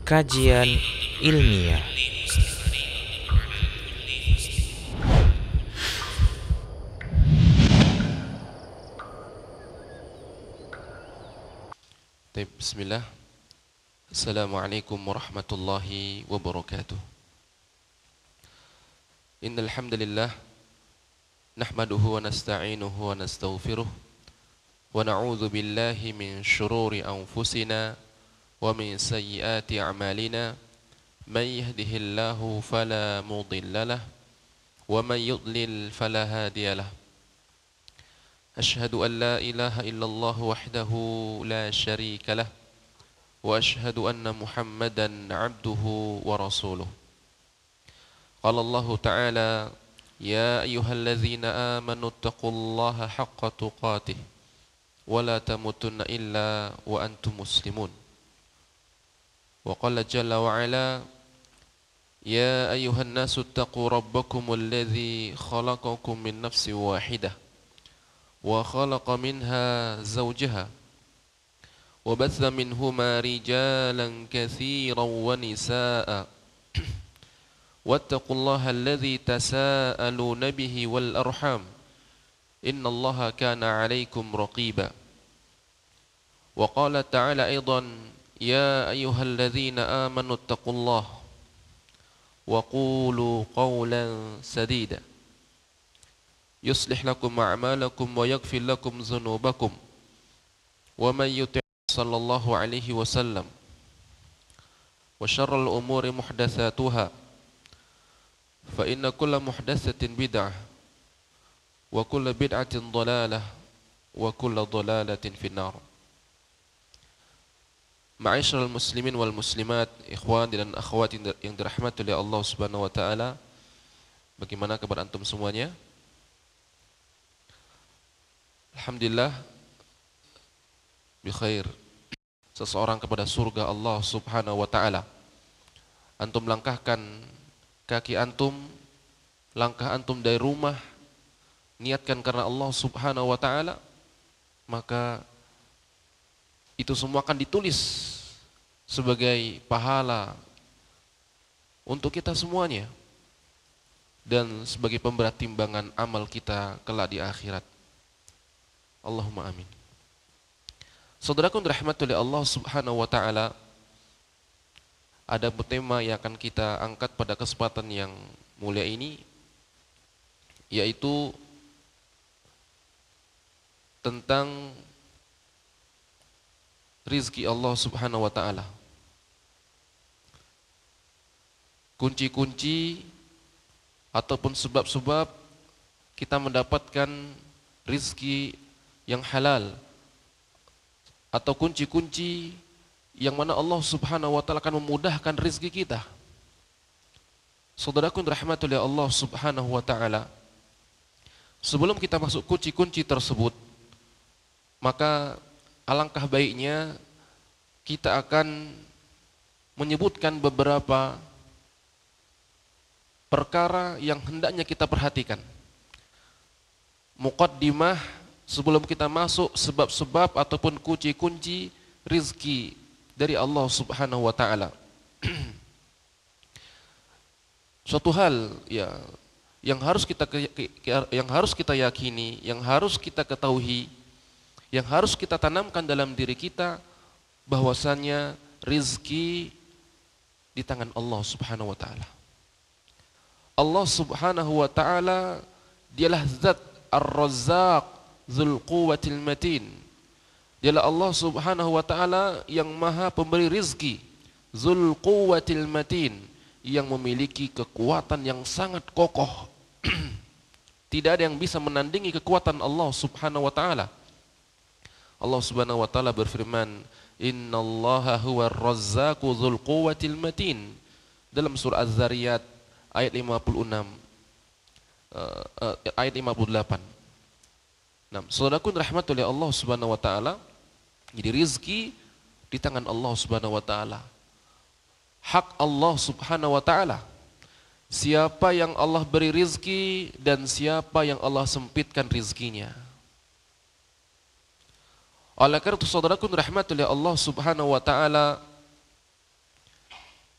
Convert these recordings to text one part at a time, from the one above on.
Kajian ilmiah. Bismillah. Assalamualaikum warahmatullahi wabarakatuh. Innal hamdalillah nahmaduhu wa nasta'inuhu wa nastaghfiruh wa na'udzu billahi min shururi anfusina wa min sayyiati a'malina. Man yahdihillahu fala mudilla lahu wa man yudlil fala hadiya lahu. Ashhadu an la ilaha illallah wahdahu la syarika lah wa ashhadu anna Muhammadan abduhu wa rasuluh. Qala Allah Ta'ala, ya ayyuhalladzina amanu taqullaha haqqa tuqatih wa la tamutunna illa wa antum muslimun. Wa qala jalla wa ala, ya ayyuhan nasu taqu rabbakumul ladzi khalaqakum min nafsin wahidah wa khalaqa minha zawjaha wa batha minhuma rijalan katsiran wa nisaa wattaqullaha alladzi tasaaluna bihi wal arham innallaha kana 'alaikum raqiba. Wa qala ta'ala aidan, ya ayyuhalladzina amanu taqullaha wa qulu qawlan sadida yuslih lakum a'malakum wa yaghfir lakum dhunubakum wa man yuti' sallallahu alaihi wasallam wa syarrul umuri muhdatsatuha fa inna kulla muhdatsatin bid'ah wa kulla bid'atin dhalalah wa kulla dhalalatin finnar. Ma'asyiral muslimin wal muslimat, ikhwan dan akhwat yang dirahmati oleh Allah Subhanahu wa taala, bagaimana kabar antum semuanya? Alhamdulillah bi khair. Seseorang kepada surga Allah Subhanahu wa taala. Antum langkahkan kaki antum, langkah antum dari rumah, niatkan karena Allah Subhanahu wa taala, maka itu semua akan ditulis sebagai pahala untuk kita semuanya dan sebagai pemberat timbangan amal kita kelak di akhirat. Allahumma amin. Saudaraku dirahmati oleh Allah Subhanahu wa taala, ada tema yang akan kita angkat pada kesempatan yang mulia ini, yaitu tentang rizki Allah Subhanahu wa taala. Kunci-kunci ataupun sebab-sebab kita mendapatkan rizki yang halal, atau kunci-kunci yang mana Allah Subhanahu wa taala akan memudahkan rizki kita. Saudaraku dirahmati oleh Allah Subhanahu wa taala, sebelum kita masuk kunci-kunci tersebut, maka alangkah baiknya kita akan menyebutkan beberapa perkara yang hendaknya kita perhatikan. Muqaddimah sebelum kita masuk sebab-sebab ataupun kunci-kunci rizki dari Allah Subhanahu wa taala. Suatu hal ya yang harus kita yakini, yang harus kita ketahui, yang harus kita tanamkan dalam diri kita, bahwasannya rizki di tangan Allah Subhanahu wa taala. Allah Subhanahu wa taala dialah zat Ar-Razzaq Dzul Quwwatil Matin. Dialah Allah Subhanahu wa taala yang maha pemberi rizki, Dzul Quwwatil Matin, yang memiliki kekuatan yang sangat kokoh. Tidak ada yang bisa menandingi kekuatan Allah Subhanahu wa taala. Allah Subhanahu wa taala berfirman, innallaha huwar razzaqu dzul quwwatil matin, dalam surah Az-Zariyat ayat 56 ayat 58. Nah, saudaraku rahmat oleh Allah Subhanahu wa taala, jadi rizki di tangan Allah Subhanahu wa taala. Hak Allah Subhanahu wa taala. Siapa yang Allah beri rizki dan siapa yang Allah sempitkan rizkinya. Oleh karena itu saudaraku rahmat oleh Allah Subhanahu wa taala,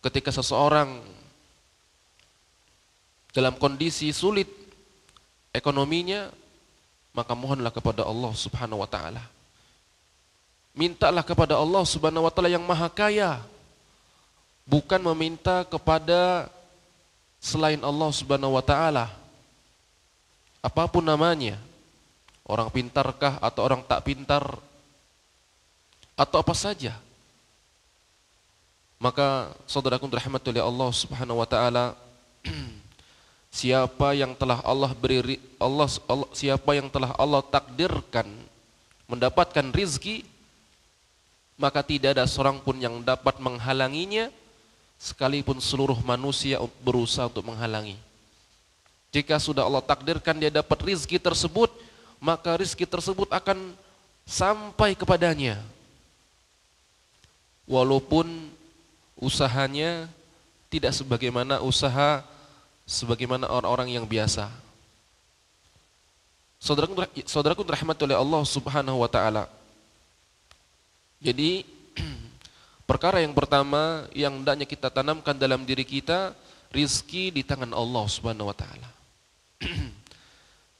ketika seseorang dalam kondisi sulit ekonominya, maka mohonlah kepada Allah Subhanahu wa taala. Mintalah kepada Allah Subhanahu wa taala yang Maha Kaya, bukan meminta kepada selain Allah Subhanahu wa taala. Apapun namanya, orang pintarkah atau orang tak pintar atau apa saja. Maka saudaraku dirahmati oleh Allah Subhanahu wa taala, siapa yang telah siapa yang telah Allah takdirkan mendapatkan rizki, maka tidak ada seorang pun yang dapat menghalanginya, sekalipun seluruh manusia berusaha untuk menghalangi. Jika sudah Allah takdirkan dia dapat rizki tersebut, maka rizki tersebut akan sampai kepadanya, walaupun usahanya tidak sebagaimana orang-orang yang biasa. Saudaraku dirahmati oleh Allah Subhanahu wa taala. Jadi perkara yang pertama yang hendaknya kita tanamkan dalam diri kita, rizki di tangan Allah Subhanahu wa taala.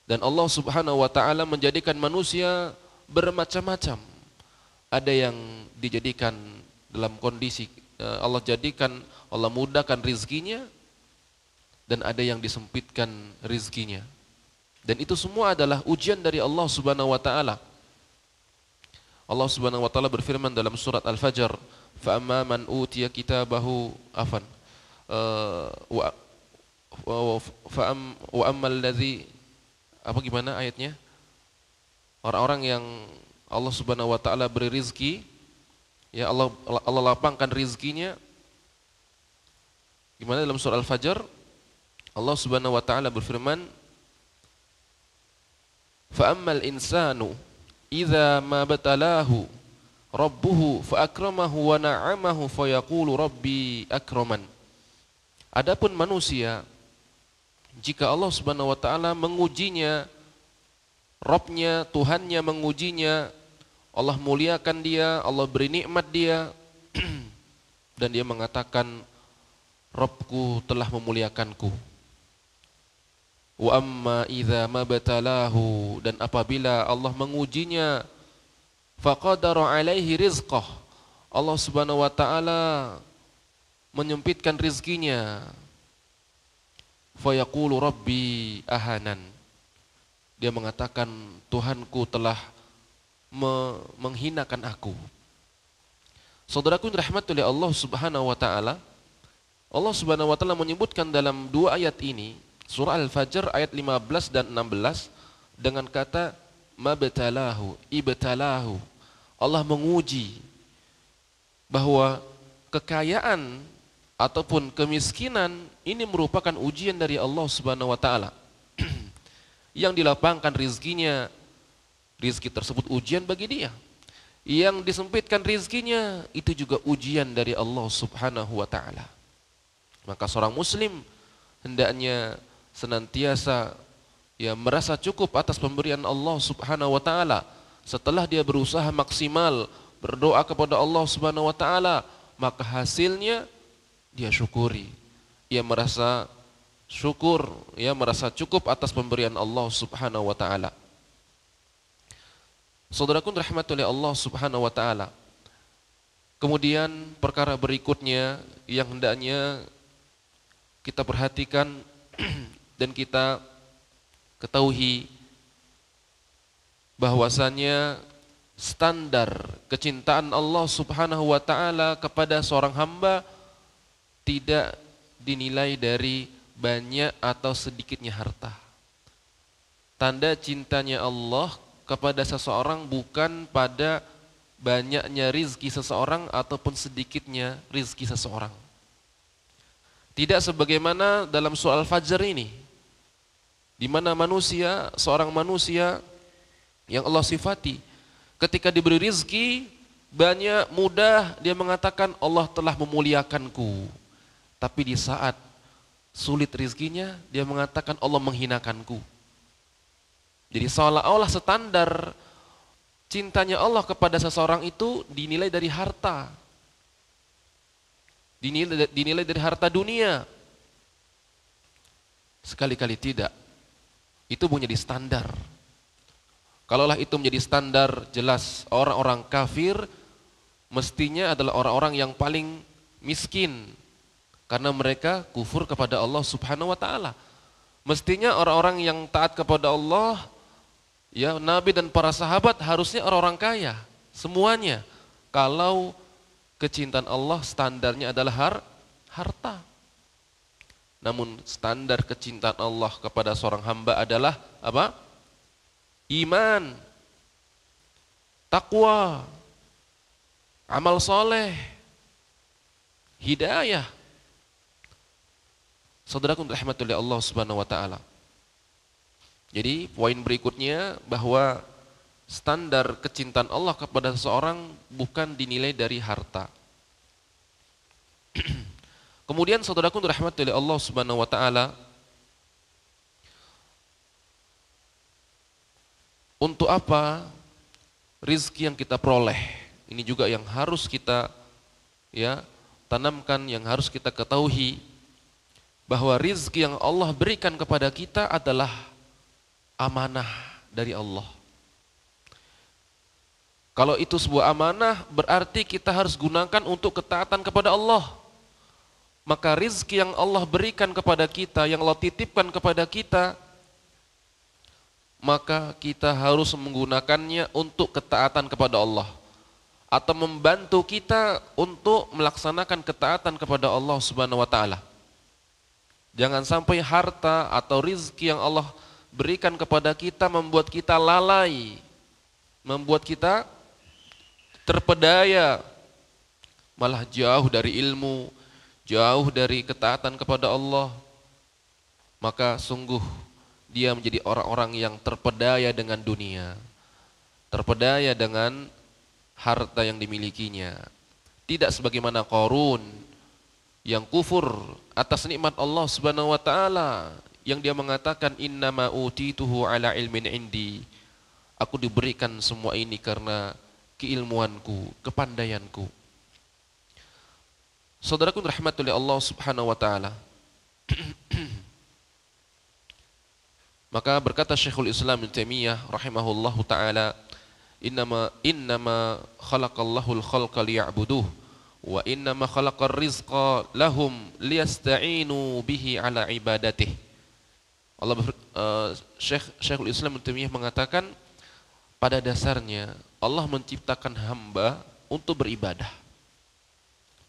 Dan Allah Subhanahu wa taala menjadikan manusia bermacam-macam. Ada yang dijadikan dalam kondisi Allah mudahkan rizkinya, dan ada yang disempitkan rizkinya. Dan itu semua adalah ujian dari Allah Subhanahu wa taala. Allah Subhanahu wa taala berfirman dalam surat Al-Fajr, "Fa amma man utiya kitabahu afan wa ammal ladzi," apa gimana ayatnya? Orang-orang yang Allah Subhanahu wa taala beri rizki, ya Allah lapangkan rizkinya. Gimana dalam surah Al-Fajr? Allah Subhanahu wa taala berfirman, "Fa ammal insanu idza ma batalahu rabbuhu fa akramahu wa na'amahu fa yaqulu rabbi akraman." Adapun manusia, jika Allah Subhanahu wa taala mengujinya, Rabbnya, Tuhannya mengujinya, Allah muliakan dia, Allah beri nikmat dia, dan dia mengatakan, Rabbku telah memuliakanku. Wa amma idza mabtalahu, dan apabila Allah mengujinya, faqadara alaihi rizqah, Allah Subhanahu wa taala menyempitkan rizkinya, fa yaqulu rabbi ahanan, dia mengatakan Tuhanku telah menghinakan aku. Saudaraku dirahmati oleh Allah Subhanahu wa taala, Allah Subhanahu wa taala menyebutkan dalam dua ayat ini, surah Al-Fajr ayat 15 dan 16, dengan kata mabtalahu, ibtalahu. Allah menguji bahwa kekayaan ataupun kemiskinan ini merupakan ujian dari Allah Subhanahu wa taala. Yang dilapangkan rizkinya, rizki tersebut ujian bagi dia. Yang disempitkan rizkinya, itu juga ujian dari Allah Subhanahu wa taala. Maka seorang muslim hendaknya senantiasa merasa cukup atas pemberian Allah Subhanahu wa taala. Setelah dia berusaha maksimal berdoa kepada Allah Subhanahu wa taala, maka hasilnya dia syukuri. Ia merasa syukur, merasa cukup atas pemberian Allah Subhanahu wa taala. Saudaraku dirahmati oleh Allah Subhanahu wa taala. Kemudian perkara berikutnya yang hendaknya kita perhatikan dan kita ketahui, bahwasanya standar kecintaan Allah Subhanahu wa taala kepada seorang hamba tidak dinilai dari banyak atau sedikitnya harta. Tanda cintanya Allah kepada seseorang bukan pada banyaknya rizki seseorang ataupun sedikitnya rizki seseorang. Tidak sebagaimana dalam surah Al-Fajr ini, di mana seorang manusia yang Allah sifati, ketika diberi rizki banyak, mudah, dia mengatakan Allah telah memuliakanku. Tapi di saat sulit rizkinya, dia mengatakan Allah menghinakanku. Jadi seolah-olah standar cintanya Allah kepada seseorang itu dinilai dari harta. dinilai dari harta dunia. Sekali-kali tidak. Itu menjadi standar. Kalaulah itu menjadi standar, jelas orang-orang kafir mestinya adalah orang-orang yang paling miskin karena mereka kufur kepada Allah Subhanahu wa taala. Mestinya orang-orang yang taat kepada Allah, ya Nabi dan para sahabat harusnya orang-orang kaya semuanya. Kalau kecintaan Allah standarnya adalah harta. Namun standar kecintaan Allah kepada seorang hamba adalah apa? Iman, takwa, amal soleh, hidayah. Saudaraku rahmatullahi Allah Subhanahu wa taala. Jadi poin berikutnya bahwa standar kecintaan Allah kepada seseorang bukan dinilai dari harta. Kemudian saudaraku rahmatullahi Allah Subhanahu wa taala, untuk apa rizki yang kita peroleh? Ini juga yang harus kita tanamkan, yang harus kita ketahui bahwa rizki yang Allah berikan kepada kita adalah amanah dari Allah. Kalau itu sebuah amanah, berarti kita harus gunakan untuk ketaatan kepada Allah. Maka rizki yang Allah berikan kepada kita, yang Allah titipkan kepada kita, maka kita harus menggunakannya untuk ketaatan kepada Allah, atau membantu kita untuk melaksanakan ketaatan kepada Allah Subhanahu wa taala. Jangan sampai harta atau rizki yang Allah berikan kepada kita membuat kita lalai, membuat kita terpedaya, malah jauh dari ilmu, jauh dari ketaatan kepada Allah. Maka sungguh dia menjadi orang-orang yang terpedaya dengan dunia, terpedaya dengan harta yang dimilikinya. Tidak sebagaimana Qarun yang kufur atas nikmat Allah Subhanahu wa taala, yang dia mengatakan innama utituhu ala ilmin indi. Aku diberikan semua ini karena keilmuanku, kepandaianku. Saudaraku rahmatullahi Allah Subhanahu wa taala. Maka berkata Syekhul Islam Ibnu Taimiyah rahimahullahu taala, innama khalaqallahu al-khalqa liya'buduh wa innama khalaqar rizqa lahum liyasta'inu bihi ala ibadatih. Syekhul Islam Ibnu Taimiyah mengatakan, pada dasarnya Allah menciptakan hamba untuk beribadah.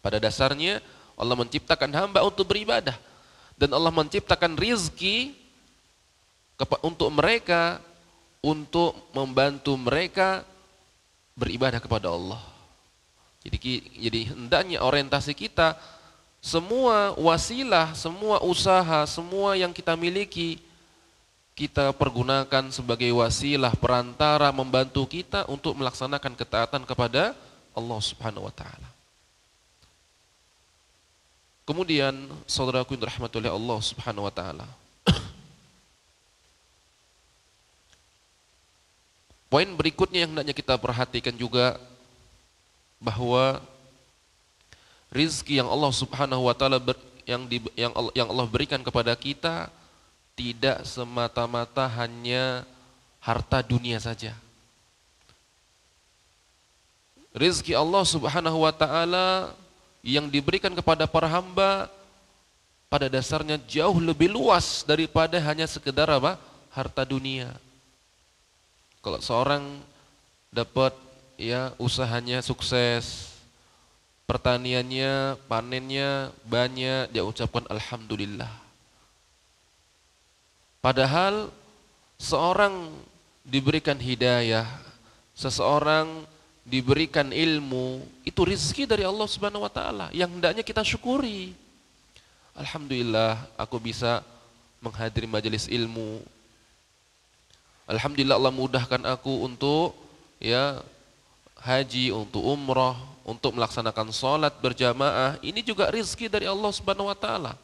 Pada dasarnya Allah menciptakan hamba untuk beribadah, dan Allah menciptakan rizki untuk mereka, untuk membantu mereka beribadah kepada Allah. Jadi hendaknya orientasi kita, semua wasilah, semua usaha, semua yang kita miliki, kita pergunakan sebagai wasilah perantara membantu kita untuk melaksanakan ketaatan kepada Allah Subhanahu wa taala. Kemudian saudaraku yang dirahmati Allah Subhanahu wa taala, poin berikutnya yang hendaknya kita perhatikan juga, bahwa rizki yang Allah Subhanahu wa taala yang Allah berikan kepada kita tidak semata-mata hanya harta dunia saja. Rizki Allah Subhanahu wa taala yang diberikan kepada para hamba pada dasarnya jauh lebih luas daripada hanya sekedar apa? Harta dunia. Kalau seorang dapat usahanya sukses, pertaniannya, panennya banyak, dia ucapkan alhamdulillah. Padahal seorang diberikan hidayah, seseorang diberikan ilmu, itu rezeki dari Allah Subhanahu wa taala yang hendaknya kita syukuri. Alhamdulillah aku bisa menghadiri majelis ilmu. Alhamdulillah Allah mudahkan aku untuk haji, untuk umrah, untuk melaksanakan sholat berjamaah. Ini juga rizki dari Allah Subhanahu wa taala.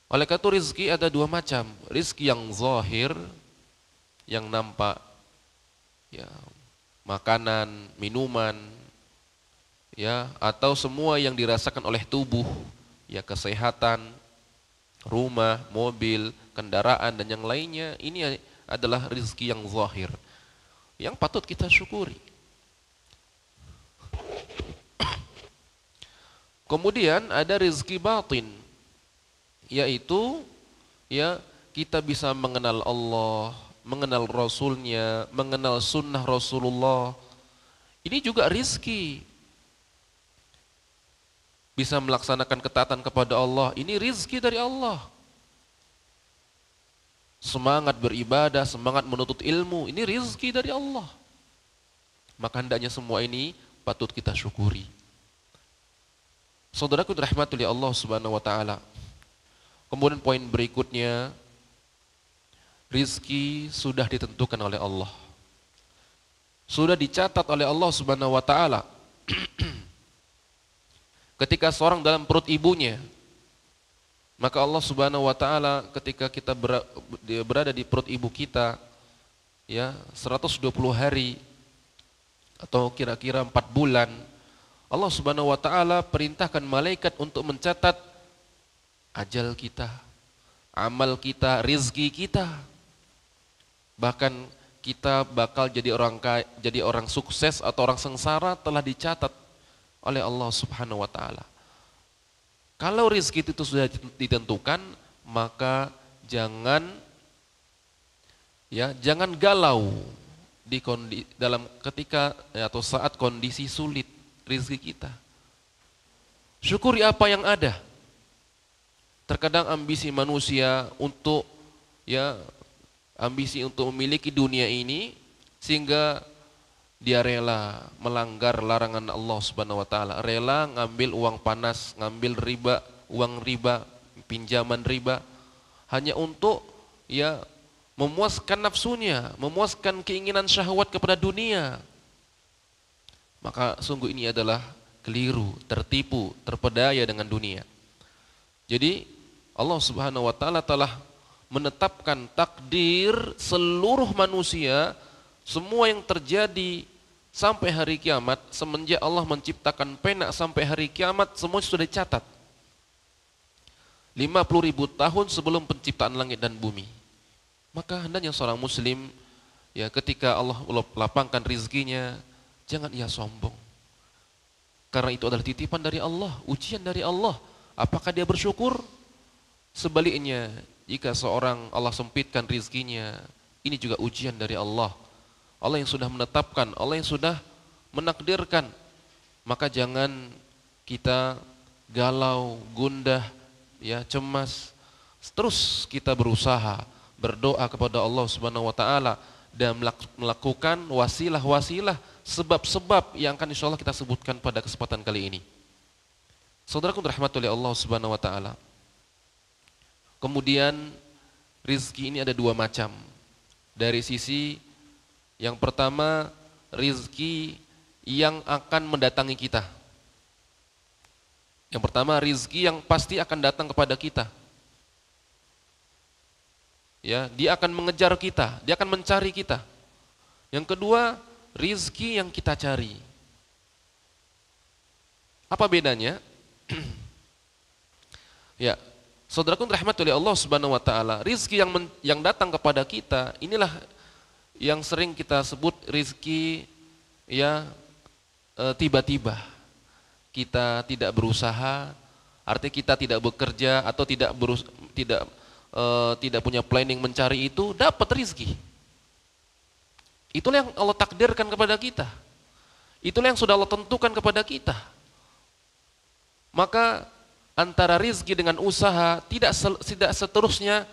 Oleh karena itu rizki ada dua macam. Rizki yang zahir, yang nampak, makanan, minuman, ya, atau semua yang dirasakan oleh tubuh, ya, kesehatan, rumah, mobil, kendaraan dan yang lainnya, ini adalah rezeki yang zahir yang patut kita syukuri. Kemudian ada rezeki batin, yaitu, ya, kita bisa mengenal Allah, mengenal Rasulnya, mengenal sunnah Rasulullah. Ini juga rizki. Bisa melaksanakan ketaatan kepada Allah, ini rizki dari Allah. Semangat beribadah, semangat menuntut ilmu, ini rizki dari Allah. Maka hendaknya semua ini patut kita syukuri. Saudaraku dirahmati oleh Allah Subhanahu wa taala. Kemudian poin berikutnya, rizki sudah ditentukan oleh Allah. Sudah dicatat oleh Allah Subhanahu wa taala. Ketika seorang dalam perut ibunya, maka Allah Subhanahu wa taala ketika kita berada di perut ibu kita, ya, 120 hari atau kira-kira 4 bulan, Allah Subhanahu wa taala perintahkan malaikat untuk mencatat ajal kita, amal kita, rizki kita. Bahkan kita bakal jadi orang sukses atau orang sengsara telah dicatat oleh Allah Subhanahu wa taala. Kalau rizki itu sudah ditentukan, maka jangan galau dalam ketika atau saat kondisi sulit rizki kita. Syukuri apa yang ada. Terkadang ambisi manusia untuk memiliki dunia ini sehingga dia rela melanggar larangan Allah Subhanahu wa taala, rela ngambil uang panas, ngambil uang riba, pinjaman riba hanya untuk memuaskan nafsunya, memuaskan keinginan syahwat kepada dunia. Maka sungguh ini adalah keliru, tertipu, terpedaya dengan dunia. Jadi Allah Subhanahu wa taala telah menetapkan takdir seluruh manusia, semua yang terjadi sampai hari kiamat, semenjak Allah menciptakan pena sampai hari kiamat, semua sudah dicatat. 50.000 tahun sebelum penciptaan langit dan bumi. Maka hendaknya seorang muslim, ketika Allah lapangkan rizkinya, jangan ia sombong. Karena itu adalah titipan dari Allah, ujian dari Allah. Apakah dia bersyukur? Sebaliknya, jika seorang Allah sempitkan rizkinya, ini juga ujian dari Allah. Allah yang sudah menetapkan, Allah yang sudah menakdirkan. Maka jangan kita galau, gundah, cemas. Terus kita berusaha, berdoa kepada Allah Subhanahu wa taala dan melakukan wasilah-wasilah, sebab-sebab yang akan insyaallah kita sebutkan pada kesempatan kali ini. Saudaraku dirahmati oleh Allah Subhanahu wa taala. Kemudian rizki ini ada dua macam. Dari sisi yang pertama, rizki yang akan mendatangi kita. Yang pertama, rizki yang pasti akan datang kepada kita. Dia akan mengejar kita, dia akan mencari kita. Yang kedua, rizki yang kita cari. Apa bedanya? Saudaraku dirahmati oleh Allah Subhanahu wa taala, rizki yang datang kepada kita, inilah yang sering kita sebut rizki tiba-tiba. Kita tidak berusaha, artinya kita tidak bekerja atau tidak punya planning mencari itu, dapat rizki. Itulah yang Allah takdirkan kepada kita. Itulah yang sudah Allah tentukan kepada kita. Maka antara rizki dengan usaha tidak seterusnya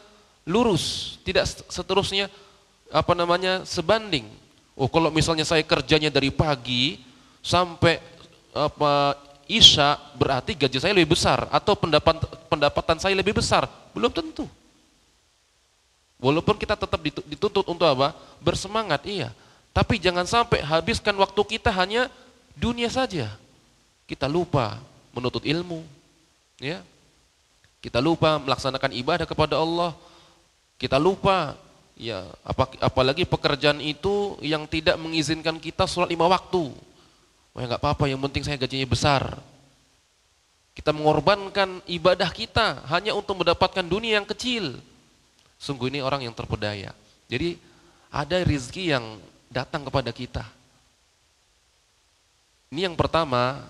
lurus, tidak seterusnya sebanding. Kalau misalnya saya kerjanya dari pagi sampai isya, berarti gaji saya lebih besar atau pendapatan saya lebih besar. Belum tentu. Walaupun kita tetap dituntut untuk bersemangat, iya. Tapi jangan sampai habiskan waktu kita hanya dunia saja. Kita lupa menuntut ilmu. Kita lupa melaksanakan ibadah kepada Allah. Kita lupa, apalagi pekerjaan itu yang tidak mengizinkan kita sholat 5 waktu. Wah, nggak apa-apa, yang penting saya gajinya besar. Kita mengorbankan ibadah kita hanya untuk mendapatkan dunia yang kecil. Sungguh ini orang yang terpedaya. Jadi ada rezeki yang datang kepada kita. Ini yang pertama,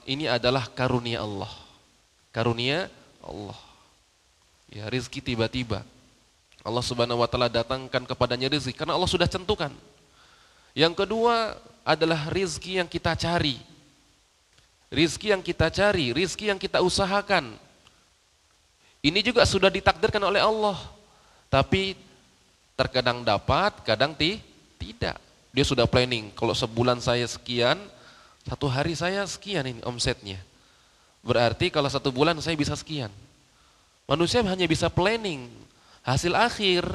ini adalah karunia Allah. Karunia Allah. Ya, rezeki tiba-tiba. Allah Subhanahu wa taala datangkan kepadanya rezeki karena Allah sudah tentukan. Yang kedua adalah rezeki yang kita cari. Rizki yang kita cari, rizki yang kita usahakan. Ini juga sudah ditakdirkan oleh Allah. Tapi terkadang dapat, kadang tidak. Dia sudah planning, kalau sebulan saya sekian, satu hari saya sekian ini omsetnya. Berarti kalau satu bulan saya bisa sekian. Manusia hanya bisa planning, hasil akhir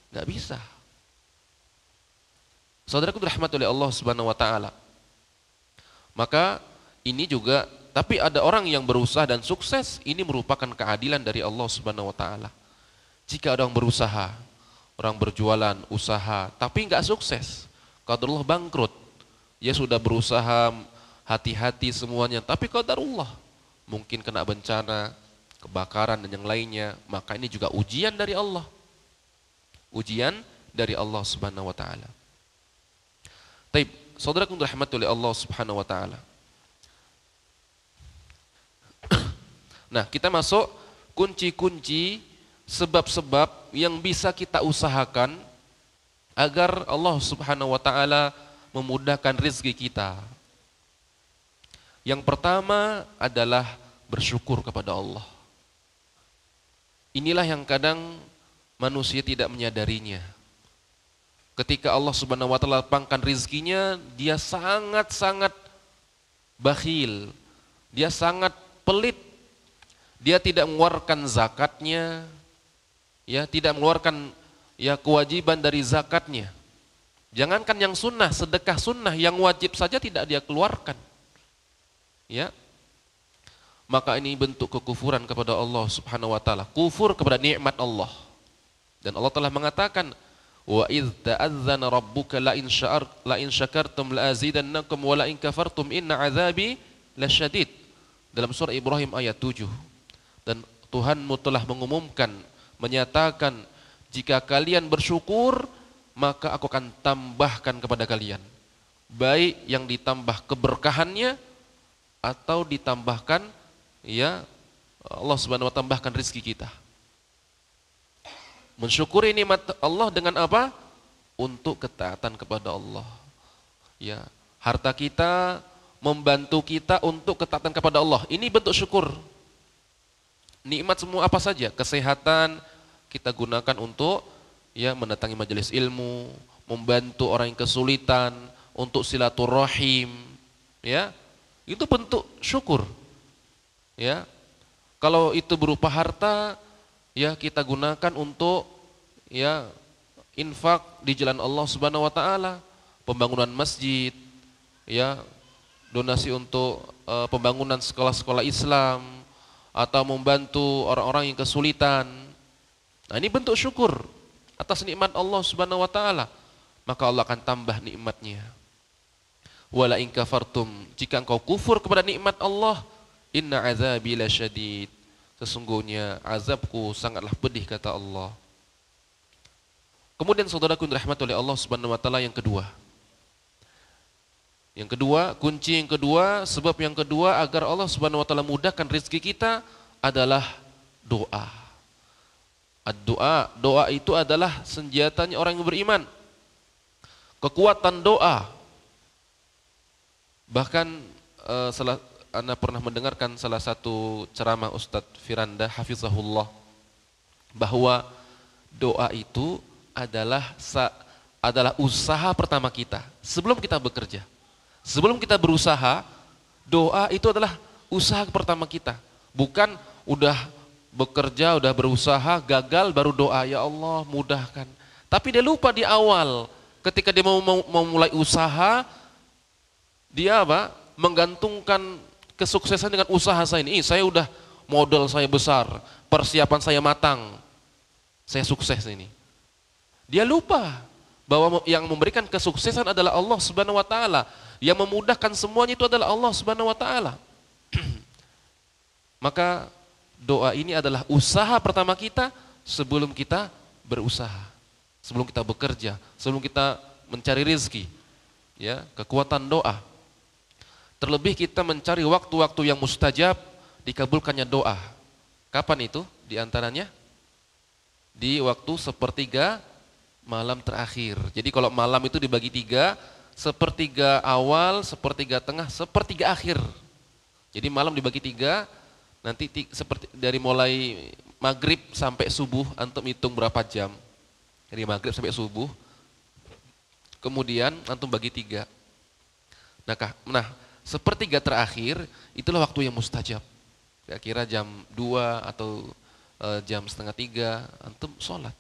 nggak bisa. Saudaraku dirahmati oleh Allah Subhanahu wa taala. Maka ini juga, tapi ada orang yang berusaha dan sukses, ini merupakan keadilan dari Allah Subhanahu wa taala. Jika ada orang berusaha, orang berjualan, usaha, tapi nggak sukses, qadarullah bangkrut. Dia sudah berusaha hati-hati semuanya, tapi qadarullah mungkin kena bencana, kebakaran dan yang lainnya, maka ini juga ujian dari Allah. Ujian dari Allah Subhanahu wa taala. Taib, saudaraku dirahmati oleh Allah Subhanahu wa taala. Nah, kita masuk kunci-kunci sebab-sebab yang bisa kita usahakan agar Allah Subhanahu wa taala memudahkan rezeki kita. Yang pertama adalah bersyukur kepada Allah. Inilah yang kadang manusia tidak menyadarinya. Ketika Allah Subhanahu wa taala lapangkan rezekinya, dia sangat-sangat bakhil. Dia sangat pelit. Dia tidak mengeluarkan zakatnya, ya, tidak mengeluarkan ya kewajiban dari zakatnya. Jangankan yang sunnah, sedekah sunnah yang wajib saja tidak dia keluarkan. Ya. Maka ini bentuk kekufuran kepada Allah Subhanahu wa taala, kufur kepada nikmat Allah. Dan Allah telah mengatakan, wa idz ta'adzana rabbuka la in syakartum la azidannakum wa la in kafartum inna azabi lasyadid. Dalam surah Ibrahim ayat 7. Dan Tuhanmu telah mengumumkan, menyatakan, jika kalian bersyukur, maka aku akan tambahkan kepada kalian. Baik yang ditambah keberkahannya, atau ditambahkan, ya, Allah Subhanahu wa taala tambahkan rezeki kita. Mensyukuri nikmat Allah dengan apa? Untuk ketaatan kepada Allah. Ya, harta kita membantu kita untuk ketaatan kepada Allah. Ini bentuk syukur. Nikmat semua apa saja, kesehatan kita gunakan untuk ya mendatangi majelis ilmu, membantu orang yang kesulitan, untuk silaturahim, ya. Itu bentuk syukur. Ya. Kalau itu berupa harta, ya kita gunakan untuk ya infak di jalan Allah Subhanahu wa taala, pembangunan masjid, ya, donasi untuk pembangunan sekolah-sekolah Islam, atau membantu orang-orang yang kesulitan. Nah, ini bentuk syukur atas nikmat Allah Subhanahu wa taala. Maka Allah akan tambah nikmatnya. Wala in kafartum, jika engkau kufur kepada nikmat Allah, inna azabi lasyadid, sesungguhnya azabku sangatlah pedih, kata Allah. Kemudian saudaraku dirahmati oleh Allah Subhanahu wa taala, yang kedua. Yang kedua, kunci yang kedua, sebab yang kedua agar Allah Subhanahu wa taala mudahkan rezeki kita adalah doa. Doa, doa itu adalah senjatanya orang yang beriman. Kekuatan doa. Bahkan Anda pernah mendengarkan salah satu ceramah Ustadz Firanda hafizahullah, bahwa doa itu adalah usaha pertama kita sebelum kita bekerja. Sebelum kita berusaha, doa itu adalah usaha pertama kita. Bukan udah bekerja, udah berusaha, gagal baru doa, ya Allah mudahkan. Tapi dia lupa di awal, ketika dia mau mulai usaha, dia apa? Menggantungkan kesuksesan dengan usaha saya ini. Saya udah modal saya besar, persiapan saya matang, saya sukses ini. Dia lupa bahwa yang memberikan kesuksesan adalah Allah Subhanahu wa taala, yang memudahkan semuanya itu adalah Allah Subhanahu wa taala. Maka doa ini adalah usaha pertama kita sebelum kita berusaha, sebelum kita bekerja, sebelum kita mencari rezeki. Ya, kekuatan doa. Terlebih kita mencari waktu-waktu yang mustajab dikabulkannya doa. Kapan itu? Di antaranya di waktu sepertiga malam terakhir. Jadi kalau malam itu dibagi tiga, sepertiga awal, sepertiga tengah, sepertiga akhir. Jadi malam dibagi tiga, nanti seperti dari mulai maghrib sampai subuh, antum hitung berapa jam. Dari maghrib sampai subuh, kemudian antum bagi tiga. Nah, sepertiga terakhir itulah waktu yang mustajab. Kira-kira jam 2 atau jam setengah 3 antum sholat.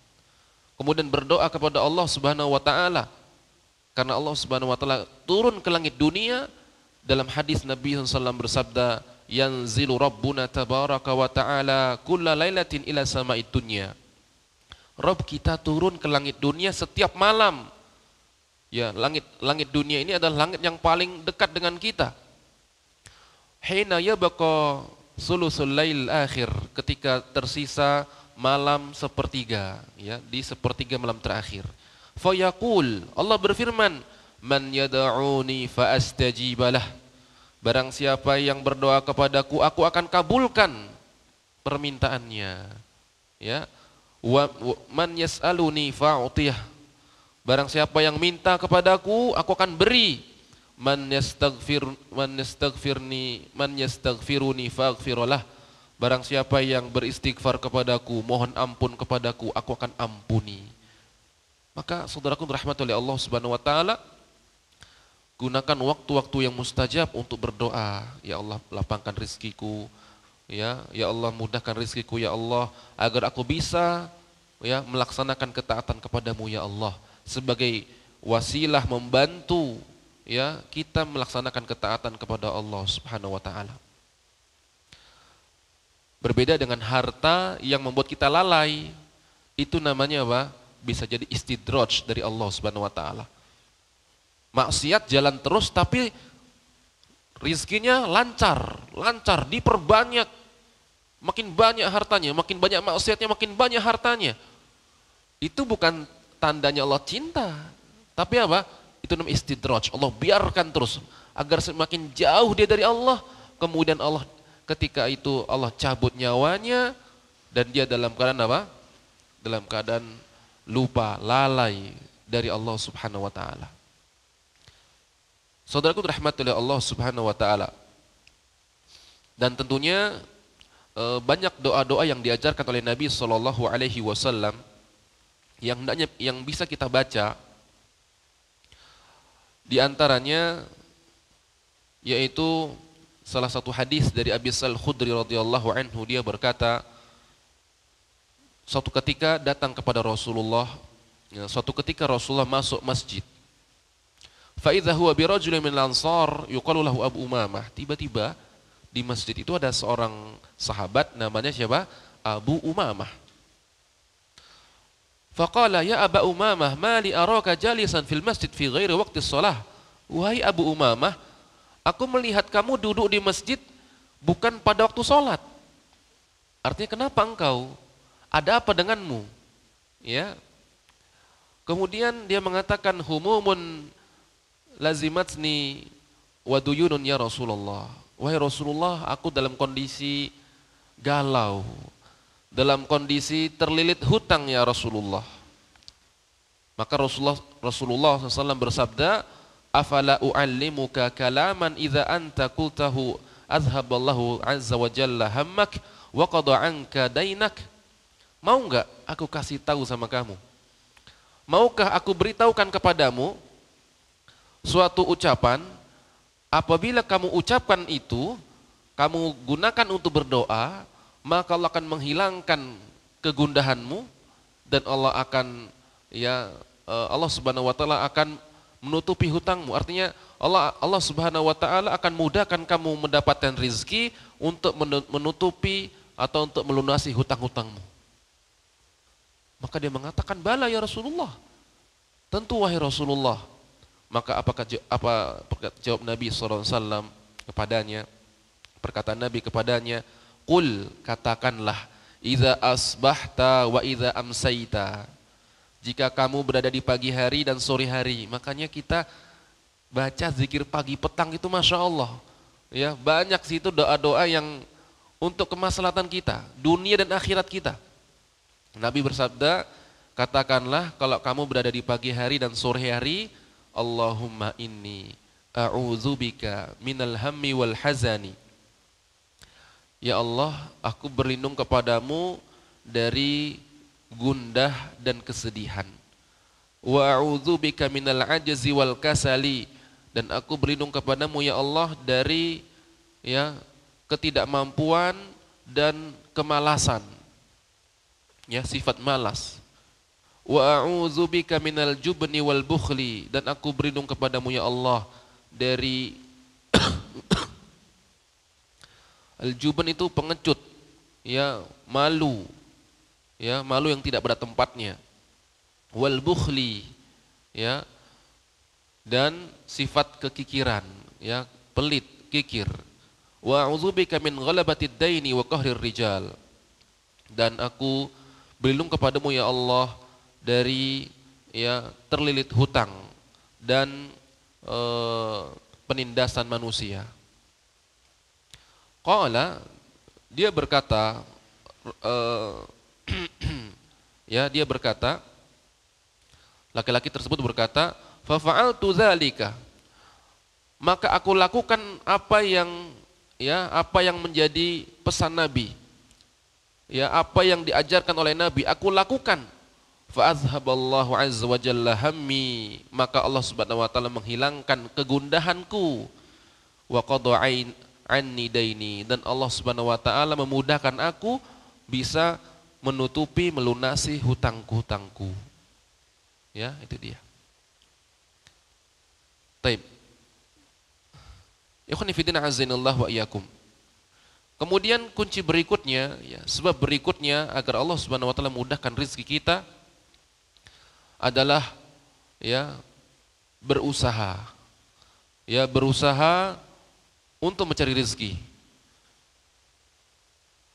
Kemudian berdoa kepada Allah Subhanahu wa taala. Karena Allah Subhanahu wa taala turun ke langit dunia, dalam hadis Nabi SAW bersabda, yanzilu rabbuna tabaraka wa ta'ala kulla lailatin ila sama'id dunya. Rabb kita turun ke langit dunia setiap malam. Ya, langit dunia ini adalah langit yang paling dekat dengan kita. Hina yabqa sulusul lail akhir, ketika tersisa malam sepertiga, ya, di sepertiga malam terakhir. Fayaqul, Allah berfirman, man yad'uni fa astajibalah. Barang siapa yang berdoa kepadaku, aku akan kabulkan permintaannya. Ya. Man yas'aluni fa'utiyah. Barang siapa yang minta kepadaku, aku akan beri. Man yastaghfiruni faghfirullah. Barang siapa yang beristighfar kepadaku, mohon ampun kepadaku, aku akan ampuni. Maka saudaraku dirahmati oleh Allah Subhanahu wa taala, gunakan waktu-waktu yang mustajab untuk berdoa. Ya Allah, lapangkan rizkiku, ya Allah, mudahkan rizkiku ya Allah, agar aku bisa ya melaksanakan ketaatan kepadamu ya Allah, sebagai wasilah membantu ya kita melaksanakan ketaatan kepada Allah Subhanahu wa taala. Berbeda dengan harta yang membuat kita lalai, itu namanya apa? Bisa jadi istidraj dari Allah Subhanahu wa taala. Maksiat jalan terus tapi rizkinya lancar, diperbanyak. Makin banyak hartanya, makin banyak maksiatnya, makin banyak hartanya. Itu bukan tandanya Allah cinta, tapi apa? Itu namanya istidraj. Allah biarkan terus agar semakin jauh dia dari Allah. Kemudian Allah ketika itu Allah cabut nyawanya dan dia dalam keadaan apa? Dalam keadaan lupa, lalai dari Allah Subhanahu wa taala. Saudaraku dirahmati oleh Allah Subhanahu wa taala. Dan tentunya banyak doa-doa yang diajarkan oleh Nabi sallallahu alaihi wasallam yang bisa kita baca. Di antaranya yaitu salah satu hadis dari Abi Sa'id Al-Khudri radhiyallahu anhu, dia berkata, suatu ketika datang kepada Rasulullah, suatu ketika Rasulullah masuk masjid. Fa idza huwa bi rajulin min al-ansar yuqalu lahu Abu Umamah. Tiba-tiba di masjid itu ada seorang sahabat namanya siapa? Abu Umamah. Faqala ya Aba Umamah, ma li araka jalisan fil masjid fi ghairi waqti shalah. Wahai Abu Umamah, aku melihat kamu duduk di masjid bukan pada waktu sholat. Artinya kenapa engkau? Ada apa denganmu? Ya. Kemudian dia mengatakan humumun lazimatni wa duyunun ya Rasulullah. Wahai Rasulullah, aku dalam kondisi galau, dalam kondisi terlilit hutang ya Rasulullah. Maka Rasulullah SAW bersabda, afala u'allimuka kalaman idza anta qultahu azhaballahu azza wa jalla hammak wa qada anka dainak. Mau enggak aku kasih tahu sama kamu? Maukah aku beritahukan kepadamu suatu ucapan, apabila kamu ucapkan itu, kamu gunakan untuk berdoa, maka Allah akan menghilangkan kegundahanmu dan Allah akan Allah Subhanahu wa taala akan menutupi hutangmu. Artinya Allah Subhanahu wa taala akan mudahkan kamu mendapatkan rezeki untuk menutupi atau untuk melunasi hutang-hutangmu. Maka dia mengatakan, bala ya Rasulullah, Tentu wahai Rasulullah. Maka apa jawab Nabi SAW kepadanya? Perkataan Nabi kepadanya, qul, katakanlah, idza asbahta wa idza amsayta. Jika kamu berada di pagi hari dan sore hari. Makanya kita baca zikir pagi petang itu Masya Allah. Ya, banyak situ doa-doa yang untuk kemaslahatan kita, dunia dan akhirat kita. Nabi bersabda, katakanlah kalau kamu berada di pagi hari dan sore hari, Allahumma inni a'udzubika minal hammi wal hazani. Ya Allah, aku berlindung kepadamu dari gundah dan kesedihan. Wa a'udzubika minal ajzi wal kasali, dan aku berlindung kepadamu ya Allah dari ketidakmampuan dan kemalasan. Ya, sifat malas. Wa a'udzubika minal jubni wal bukhli, dan aku berlindung kepadamu ya Allah dari al-jubn itu pengecut, ya, malu. Ya, malu yang tidak pada tempatnya. Wal bukhli, ya, dan sifat kekikiran, ya, pelit, kikir. Wa a'udzubika min ghalabatid daini wa qahrir rijal, dan aku berlindung kepadamu ya Allah dari terlilit hutang dan penindasan manusia. Qala, dia berkata, dia berkata, laki-laki tersebut berkata, fa fa'altu dzalika, maka aku lakukan apa yang menjadi pesan Nabi, apa yang diajarkan oleh Nabi, aku lakukan. Fa azhaballahu azza wa jalla hammi, maka Allah Subhanahu wa taala menghilangkan kegundahanku. Wa qada anni daini, dan Allah Subhanahu wa taala memudahkan aku bisa menutupi, melunasi hutang-hutangku. Ya, itu dia. Taib. Ikhwani fillah azanallahu wa iyyakum. Kemudian kunci berikutnya, sebab berikutnya agar Allah Subhanahu wa taala mudahkan rezeki kita adalah berusaha. Berusaha untuk mencari rezeki.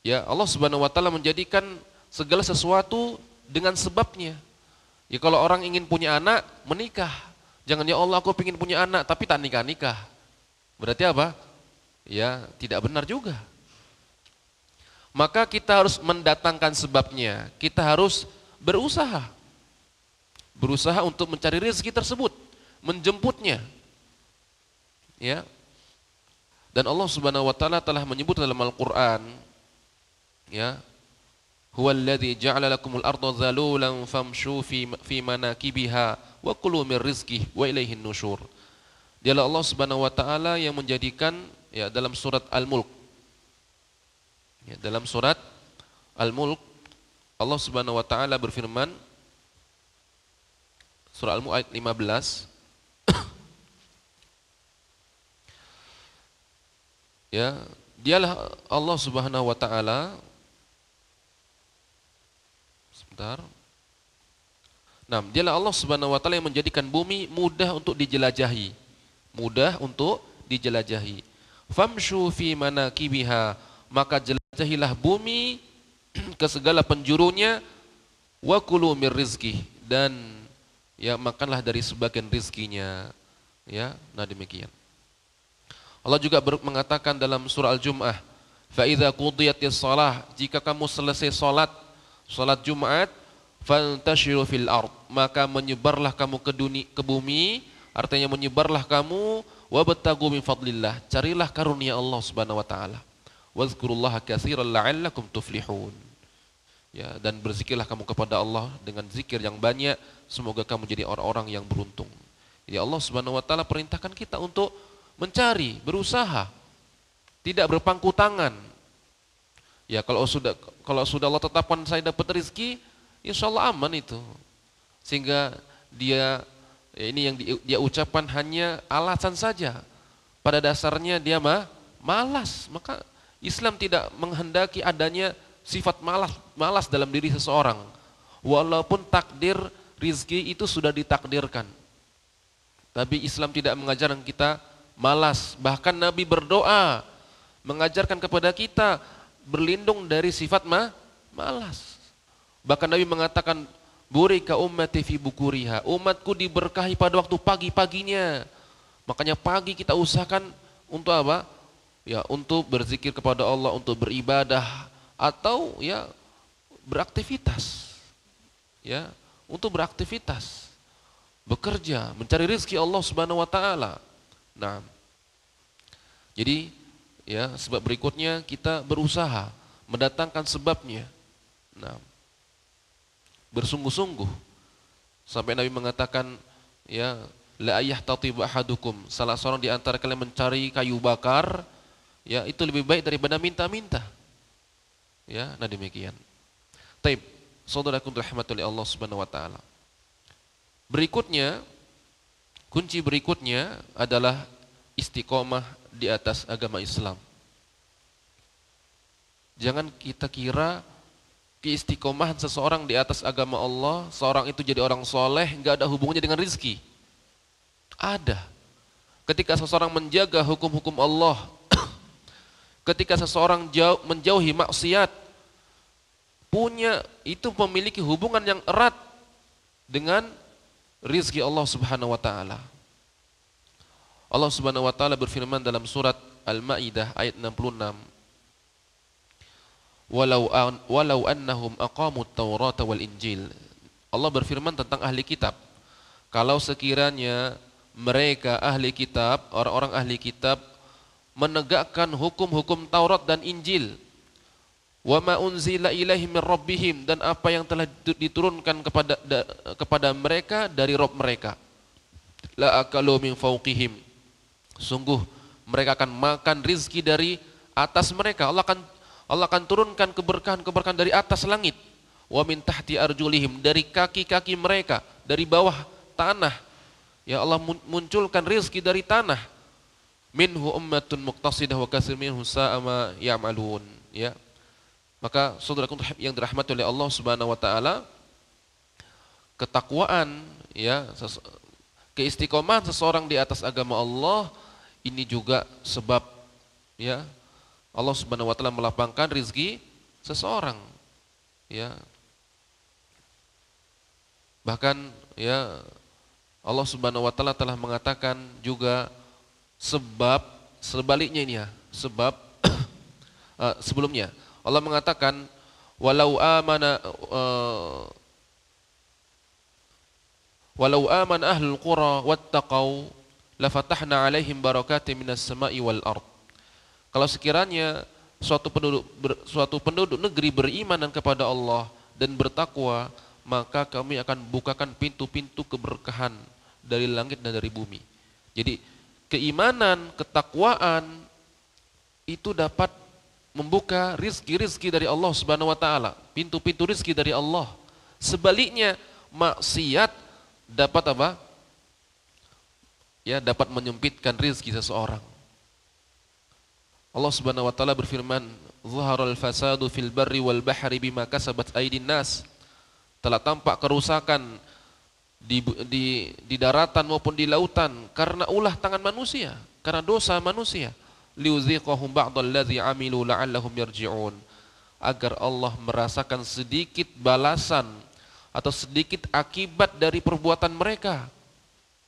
Ya, Allah Subhanahu wa taala menjadikan segala sesuatu dengan sebabnya. Ya, kalau orang ingin punya anak, menikah. Jangan ya Allah aku ingin punya anak tapi tak nikah-nikah. Berarti apa? Ya, tidak benar juga. Maka kita harus mendatangkan sebabnya. Kita harus berusaha. Berusaha untuk mencari rezeki tersebut, menjemputnya. Ya. Dan Allah Subhanahu wa taala telah menyebut dalam Al-Qur'an, huwallazi ja'ala lakumul arda zalulan famshu fi manakibiha wa kulu mir rizqihi wa ilaihin nusyur. Dialah Allah Subhanahu wa taala yang menjadikan, dalam surat Al-Mulk. Dalam surat Al-Mulk Allah Subhanahu wa taala berfirman, surah Al-Mulk ayat 15. Dialah Allah Subhanahu wa taala. Sebentar. Dialah Allah Subhanahu wa taala yang menjadikan bumi mudah untuk dijelajahi. Mudah untuk dijelajahi. Famshu fi manakibiha, maka jelajahilah bumi ke segala penjurunya, wa kulu mir rizqihi, dan makanlah dari sebagian rizkinya. Demikian. Allah juga mengatakan dalam surah Al-Jum'ah, fa idza qudiyatis shalah, jika kamu selesai salat Jumat, fantashiru fil ard, maka menyebarlah kamu ke bumi, artinya menyebarlah kamu, wabtagu min fadlillah, carilah karunia Allah Subhanahu wa taala. Wazkurullaha katsiran la'allakum tuflihun. Dan berzikirlah kamu kepada Allah dengan zikir yang banyak, semoga kamu jadi orang-orang yang beruntung. Jadi Allah Subhanahu wa taala perintahkan kita untuk mencari, berusaha, tidak berpangku tangan. Kalau sudah Allah tetapkan saya dapat rezeki, insyaallah aman itu. Sehingga ini yang dia ucapkan hanya alasan saja. Pada dasarnya dia malas. Maka Islam tidak menghendaki adanya sifat malas dalam diri seseorang. Walaupun takdir rizki itu sudah ditakdirkan. Tapi Islam tidak mengajarkan kita malas. Bahkan Nabi berdoa mengajarkan kepada kita berlindung dari sifat malas. Bahkan Nabi mengatakan, burika ummati fi bukuriha, umatku diberkahi pada waktu pagi-paginya. Makanya pagi kita usahakan untuk apa? Ya, untuk berzikir kepada Allah, untuk beribadah atau ya beraktivitas. Ya, untuk beraktivitas. Bekerja, mencari rezeki Allah Subhanahu wa taala. Nah, jadi ya sebab berikutnya kita berusaha mendatangkan sebabnya. Nah, bersungguh-sungguh sampai Nabi mengatakan ya la ayyahtatibu ahadukum, salah seorang di antara kalian mencari kayu bakar ya itu lebih baik daripada minta-minta. Ya, nah demikian. Taib, saudaraku rahmatullahi Allah Subhanahu wa taala. Berikutnya, kunci berikutnya adalah istiqomah di atas agama Islam. Jangan kita kira keistiqomahan seseorang di atas agama Allah, seorang itu jadi orang soleh, nggak ada hubungannya dengan rizki. Ada. Ketika seseorang menjaga hukum-hukum Allah, ketika seseorang menjauhi maksiat, itu memiliki hubungan yang erat dengan rizki Allah Subhanahu wa taala. Allah Subhanahu wa taala berfirman dalam surat Al-Maidah ayat 66. Walau annahum aqamut Taurata wal Injil. Allah berfirman tentang ahli kitab. Kalau sekiranya mereka ahli kitab, orang-orang ahli kitab menegakkan hukum-hukum Taurat dan Injil, wa ma unzila ilaihim min rabbihim, dan apa yang telah diturunkan kepada mereka dari Rabb mereka, la akalu min fawqihim, sungguh mereka akan makan rizki dari atas mereka. Allah akan turunkan keberkahan dari atas langit, wa min tahti arjulihim, dari kaki-kaki mereka, dari bawah tanah. Ya Allah munculkan rizki dari tanah. Minhu ummatun muqtasidah wa katsir minhu sa'a ma ya'malun. Ya. Maka saudaraku yang dirahmati oleh Allah Subhanahu wa taala, ketakwaan ya, keistiqomahan seseorang di atas agama Allah ini juga sebab ya Allah Subhanahu wa taala melapangkan rizki seseorang. Ya. Bahkan ya Allah Subhanahu wa taala telah mengatakan juga sebab sebaliknya ini ya, sebab sebelumnya Allah mengatakan walau amana ahlul qura wattaqau lafatahna alaihim barakatim minas sama'i wal ard. Kalau sekiranya suatu penduduk negeri beriman kepada Allah dan bertakwa, maka kami akan bukakan pintu-pintu keberkahan dari langit dan dari bumi. Jadi keimanan, ketakwaan itu dapat membuka rizki-rizki dari Allah Subhanahu wa taala, pintu-pintu rizki dari Allah. Sebaliknya, maksiat dapat apa? Ya, dapat menyempitkan rizki seseorang. Allah Subhanahu wa taala berfirman, "Zaharal fasadu fil barri wal bahri bima kasabat aydin nas." Telah tampak kerusakan di daratan maupun di lautan karena ulah tangan manusia, karena dosa manusia. Liuziqahum ba'dallazi amilu la'allahum yarji'un, agar Allah merasakan sedikit balasan atau sedikit akibat dari perbuatan mereka,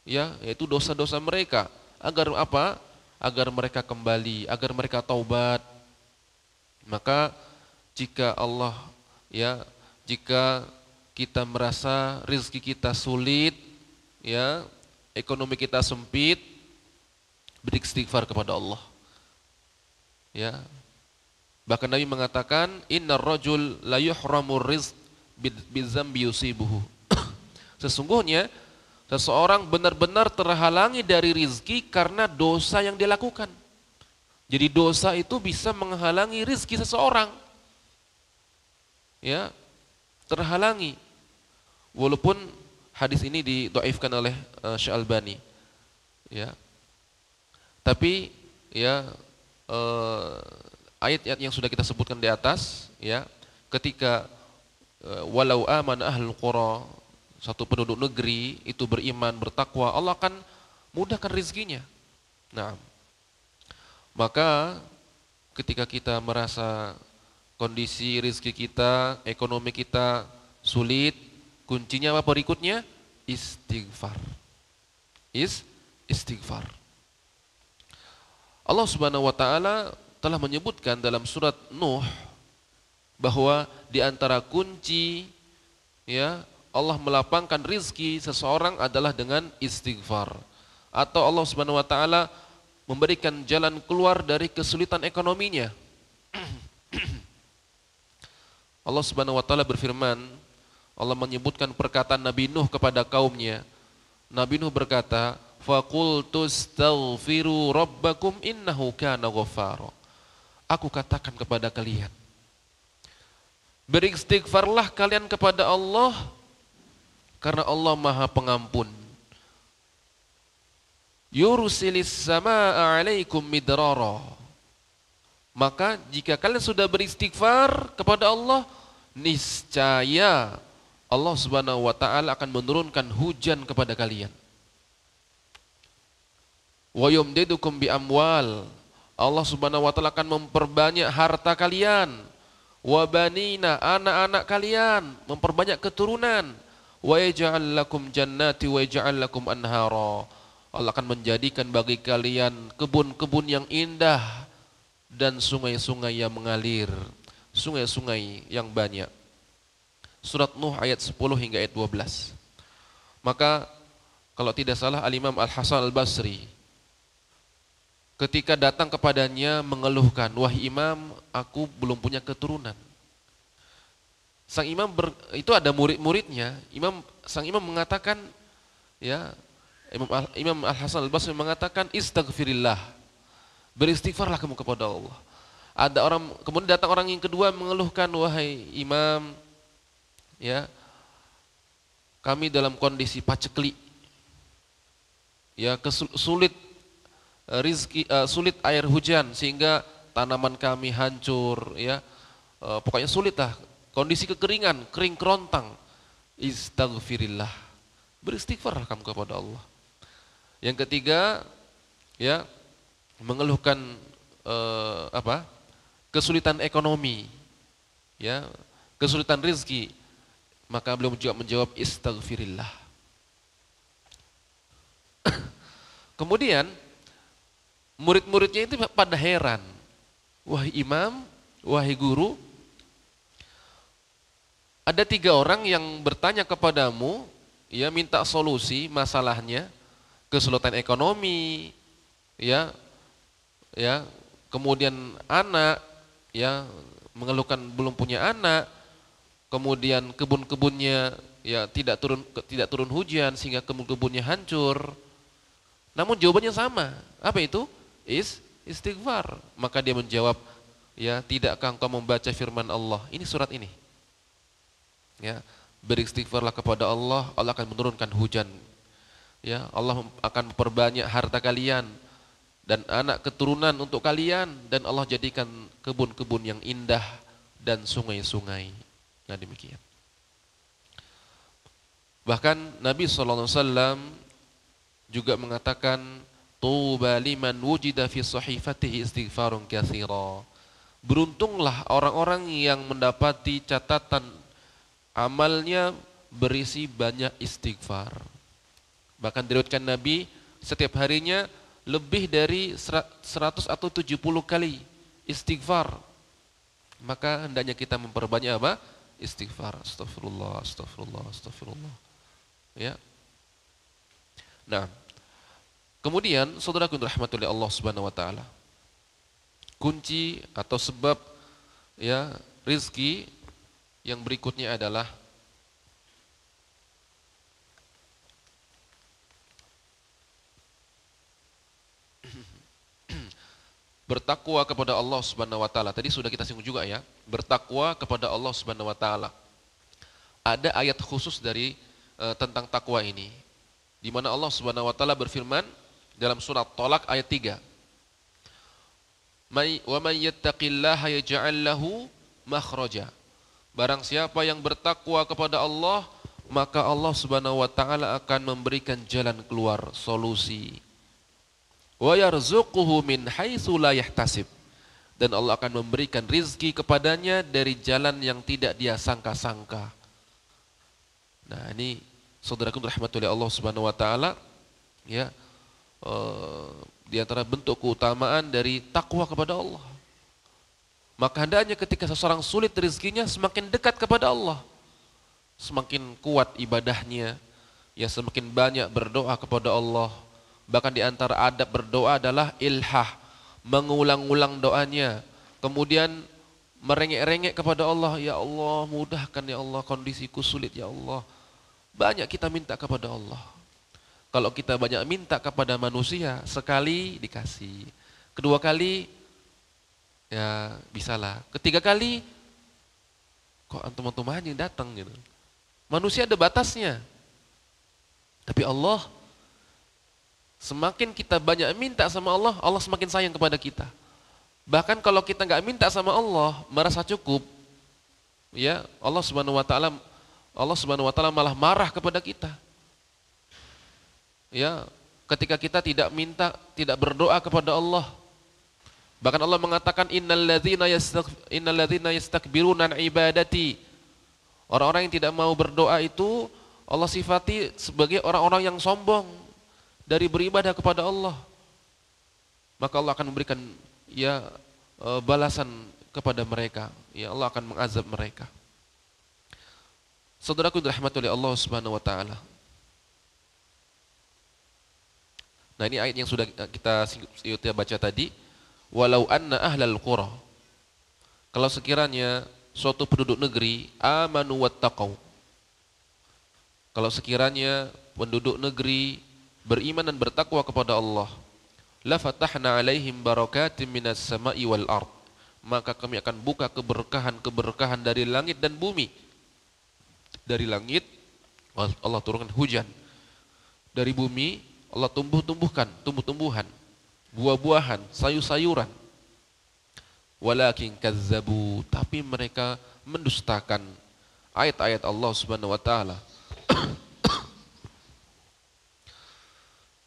ya, yaitu dosa-dosa mereka, agar apa? Agar mereka kembali, agar mereka taubat. Maka jika kita merasa rezeki kita sulit, ya, ekonomi kita sempit, beristighfar kepada Allah. Ya. Bahkan Nabi mengatakan, innar rajul la yuhramur rizq bidzambi yusibuhu. Sesungguhnya seseorang benar-benar terhalangi dari rizki karena dosa yang dia lakukan. Jadi dosa itu bisa menghalangi rizki seseorang. Ya, terhalangi. Walaupun hadis ini didhaifkan oleh Syekh Albani. Ya. Tapi ya ayat-ayat yang sudah kita sebutkan di atas, ya, ketika walau amana ahlul qura, satu penduduk negeri itu beriman, bertakwa, Allah akan mudahkan rezekinya. Nah, maka ketika kita merasa kondisi rezeki kita, ekonomi kita sulit, kuncinya apa berikutnya? Istighfar. Istighfar. Allah Subhanahu wa taala telah menyebutkan dalam surat Nuh bahwa di antara kunci ya Allah melapangkan rizki seseorang adalah dengan istighfar, atau Allah Subhanahu wa taala memberikan jalan keluar dari kesulitan ekonominya. Allah Subhanahu wa taala berfirman, Allah menyebutkan perkataan Nabi Nuh kepada kaumnya. Nabi Nuh berkata, "Faqultu astaghfiru rabbakum innahu kana ghaffara." Aku katakan kepada kalian, beristighfarlah kalian kepada Allah karena Allah Maha Pengampun. Yursilis samaa 'alaikum midrara. Maka jika kalian sudah beristighfar kepada Allah, niscaya Allah Subhanahu wa taala akan menurunkan hujan kepada kalian. Wa yumdidukum bi amwal. Allah Subhanahu wa taala akan memperbanyak harta kalian. Wa banina, anak-anak kalian, memperbanyak keturunan. Wa yaj'al lakum jannati wa yaj'al lakum anhara. Allah akan menjadikan bagi kalian kebun-kebun yang indah dan sungai-sungai yang mengalir, sungai-sungai yang banyak. Surat Nuh ayat 10 hingga ayat 12. Maka kalau tidak salah Al-Imam Al-Hasan Al-Basri ketika datang kepadanya mengeluhkan, "Wahai Imam, aku belum punya keturunan." Sang imam itu ada murid-muridnya. Sang imam mengatakan, ya, Imam Al-Hasan Al-Basri mengatakan, "Istaghfirillah." Beristighfarlah kamu kepada Allah. Kemudian datang orang yang kedua mengeluhkan, "Wahai Imam, ya, kami dalam kondisi paceklik. Ya, sulit rizki, sulit air hujan sehingga tanaman kami hancur, ya. Pokoknya sulit lah, kondisi kekeringan, kering kerontang." Istaghfirillah. Beristighfarlah kamu kepada Allah. Yang ketiga, ya, mengeluhkan kesulitan ekonomi, ya, kesulitan rezeki, maka beliau juga menjawab istaghfirillah. Kemudian murid-muridnya itu pada heran, "Wahai imam, wahai guru, ada 3 orang yang bertanya kepadamu, ya, minta solusi masalahnya, kesulitan ekonomi, ya, kemudian anak, ya, mengeluhkan belum punya anak, kemudian kebun-kebunnya, ya, tidak turun hujan sehingga kebun-kebunnya hancur." Namun jawabannya sama. Apa itu? Istighfar. Maka dia menjawab, "Ya, tidakkah engkau membaca firman Allah?" Ini surat ini. Ya, beristighfarlah kepada Allah, Allah akan menurunkan hujan. Ya, Allah akan memperbanyak harta kalian dan anak keturunan untuk kalian, dan Allah jadikan kebun-kebun yang indah dan sungai-sungai. Nah, demikian. Bahkan Nabi SAW juga mengatakan, "Tuba liman wujida fi sahifatihi istighfarun katsira." Beruntunglah orang-orang yang mendapati catatan amalnya berisi banyak istighfar. Bahkan diriwayatkan Nabi setiap harinya lebih dari 100 atau 70 kali istighfar. Maka hendaknya kita memperbanyak apa? Istighfar. Astagfirullah, astagfirullah, astagfirullah. Ya. Nah, kemudian saudaraku rahmatullahi Allah Subhanahu wa taala, kunci atau sebab, ya, rizki yang berikutnya adalah bertakwa kepada Allah Subhanahu wa taala. Tadi sudah kita singgung juga, ya, bertakwa kepada Allah Subhanahu wa taala. Ada ayat khusus dari tentang takwa ini, di mana Allah Subhanahu wa taala berfirman dalam surat Thalaq ayat 3. "Wa may yattaqillaha yaj'al lahu makhraja." Barang siapa yang bertakwa kepada Allah, maka Allah Subhanahu wa taala akan memberikan jalan keluar, solusi. Wa yarzuquhu min haitsu la yahtasib. Dan Allah akan memberikan rizki kepadanya dari jalan yang tidak dia sangka-sangka. Nah, ini saudaraku dirahmati oleh Allah Subhanahu wa taala, ya. Di antara bentuk keutamaan dari takwa kepada Allah. Maka hendaknya ketika seseorang sulit rezekinya, semakin dekat kepada Allah, semakin kuat ibadahnya, ya semakin banyak berdoa kepada Allah. Bahkan di antara adab berdoa adalah ilhah, mengulang-ulang doanya, kemudian merengek-rengek kepada Allah, ya Allah mudahkan ya Allah, kondisiku sulit ya Allah. Banyak kita minta kepada Allah. Kalau kita banyak minta kepada manusia, sekali dikasih, kedua kali ya bisalah, ketiga kali kok antum-antum aja yang datang gitu. Manusia ada batasnya. Tapi Allah, semakin kita banyak minta sama Allah, Allah semakin sayang kepada kita. Bahkan kalau kita nggak minta sama Allah, merasa cukup, ya Allah Subhanahu wa taala malah marah kepada kita. Ya, ketika kita tidak minta, tidak berdoa kepada Allah. Bahkan Allah mengatakan innalladzina yastakbiruna an ibadati. Orang-orang yang tidak mau berdoa itu Allah sifati sebagai orang-orang yang sombong dari beribadah kepada Allah. Maka Allah akan memberikan balasan kepada mereka. Ya, Allah akan mengazab mereka. Saudaraku dirahmati oleh Allah Subhanahu wa taala. Nah, ini ayat yang sudah kita baca tadi. Walau anna ahlal qura. Kalau sekiranya suatu penduduk negeri amanu wattaqau. Kalau sekiranya penduduk negeri beriman dan bertakwa kepada Allah, la fatahna alaihim barakatim minas sama'i wal ard. Maka kami akan buka keberkahan-keberkahan dari langit dan bumi. Dari langit Allah turunkan hujan. Dari bumi Allah tumbuh-tumbuhan, buah-buahan, sayur-sayuran. Walakin kazzabu, tapi mereka mendustakan ayat-ayat Allah Subhanahu wa taala.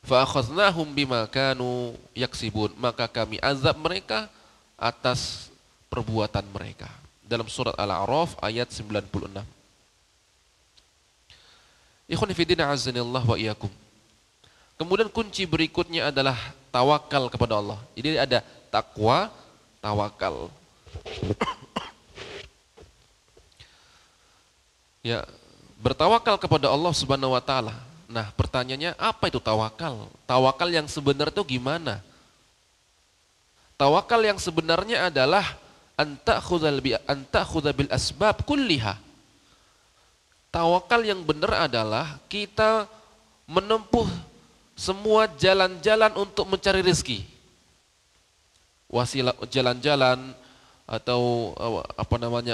Fa akhadnahum bima kanu yaksibun, maka kami azab mereka atas perbuatan mereka. Dalam surat Al-A'raf ayat 96. Ikhwan fillah azanillah wa iyyakum. Kemudian kunci berikutnya adalah tawakal kepada Allah. Jadi ada takwa, tawakal. Ya, bertawakal kepada Allah Subhanahu wa taala. Nah, pertanyaannya apa itu tawakal? Tawakal yang sebenarnya itu gimana? Tawakal yang sebenarnya adalah antakhudza bil asbab kulliha. Tawakal yang benar adalah kita menempuh semua jalan-jalan untuk mencari rezeki. Wasilah jalan-jalan atau